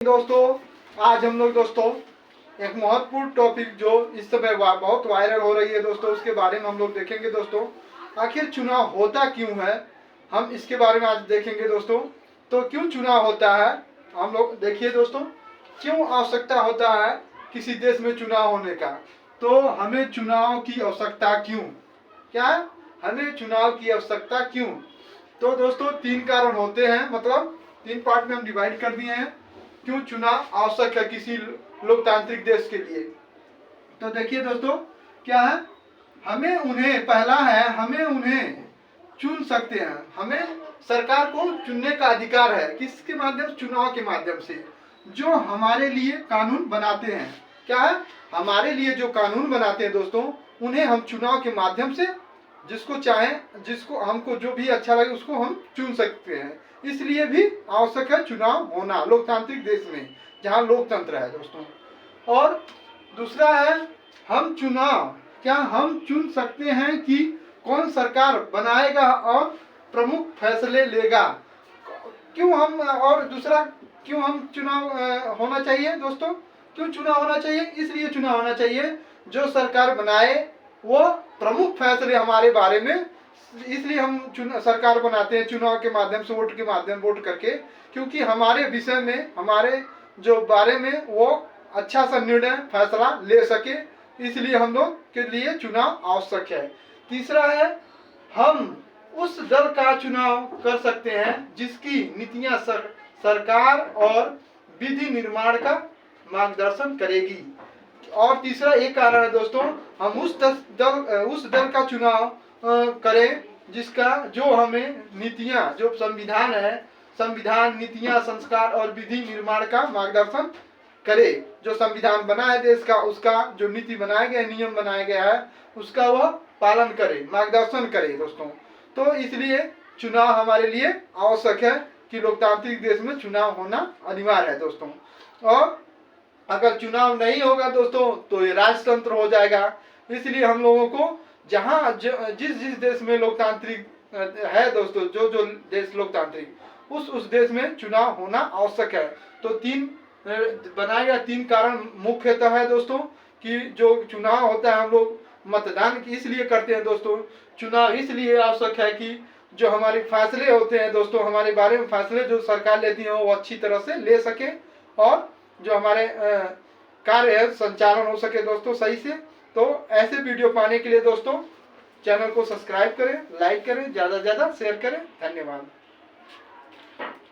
दोस्तों आज हम लोग एक महत्वपूर्ण टॉपिक जो इस समय बहुत वायरल हो रही है दोस्तों, उसके बारे में हम लोग देखेंगे दोस्तों। आखिर चुनाव होता क्यों है, हम इसके बारे में आज देखेंगे दोस्तों। तो क्यों चुनाव होता है, हम लोग देखिए दोस्तों। क्यों आवश्यकता होता है किसी देश में चुनाव होने का, तो हमें चुनाव की आवश्यकता क्यों, क्या है हमें चुनाव की आवश्यकता क्यों। तो दोस्तों तीन कारण होते हैं, मतलब तीन पार्ट में हम डिवाइड कर दिए हैं क्यों चुनाव आवश्यक है किसी लोकतांत्रिक देश के लिए। तो देखिए दोस्तों क्या है, पहला है हमें उन्हें चुन सकते हैं, हमें सरकार को चुनने का अधिकार है। किसके माध्यम, चुनाव के माध्यम से, जो हमारे लिए कानून बनाते हैं। क्या है, हमारे लिए जो कानून बनाते हैं दोस्तों, उन्हें हम चुनाव के माध्यम से जिसको चाहें, जिसको हमको जो भी अच्छा लगे उसको हम चुन सकते हैं। इसलिए भी आवश्यक है चुनाव होना लोकतांत्रिक देश में जहां लोकतंत्र है दोस्तों। और दूसरा है हम चुन सकते हैं कि कौन सरकार बनाएगा और प्रमुख फैसले लेगा। और दूसरा क्यों हम चुनाव होना चाहिए दोस्तों, क्यों चुनाव होना चाहिए, इसलिए चुनाव होना चाहिए जो सरकार बनाए वो प्रमुख फैसले हमारे बारे में, इसलिए हम सरकार बनाते हैं चुनाव के माध्यम से, वोट करके, क्योंकि हमारे विषय में, हमारे जो बारे में वो अच्छा सा निर्णय फैसला ले सके, इसलिए हम लोग के लिए चुनाव आवश्यक है। तीसरा है हम उस दल का चुनाव कर सकते हैं जिसकी नीतियां सरकार और विधि निर्माण का मार्गदर्शन करेगी। और तीसरा एक कारण है दोस्तों, हम उस दल का चुनाव करें जो हमें नीतियां, जो संविधान है, संविधान, नीतियां, संस्कार और विधि निर्माण का मार्गदर्शन करे। जो संविधान बना है देश का, उसका जो नीति बनाया गया, नियम बनाया गया है, उसका वह पालन करे, मार्गदर्शन करे दोस्तों। तो इसलिए चुनाव हमारे लिए आवश्यक है कि लोकतांत्रिक देश में चुनाव होना अनिवार्य है दोस्तों। और अगर चुनाव नहीं होगा दोस्तों तो ये राजतंत्र हो जाएगा। इसलिए हम लोगों को जिस देश में लोकतांत्रिक है दोस्तों, जो देश लोकतांत्रिक, उस देश में चुनाव होना आवश्यक है। तो बनाए गए तीन कारण मुख्यतः है दोस्तों कि जो चुनाव होता है हम लोग मतदान इसलिए करते हैं दोस्तों। चुनाव इसलिए आवश्यक है कि जो हमारे फैसले होते हैं दोस्तों, हमारे बारे में फैसले जो सरकार लेती है वो अच्छी तरह से ले सके, और जो हमारे कार्य है संचालन हो सके दोस्तों सही से। तो ऐसे वीडियो पाने के लिए दोस्तों चैनल को सब्सक्राइब करें, लाइक करें, ज़्यादा से ज़्यादा शेयर करें। धन्यवाद।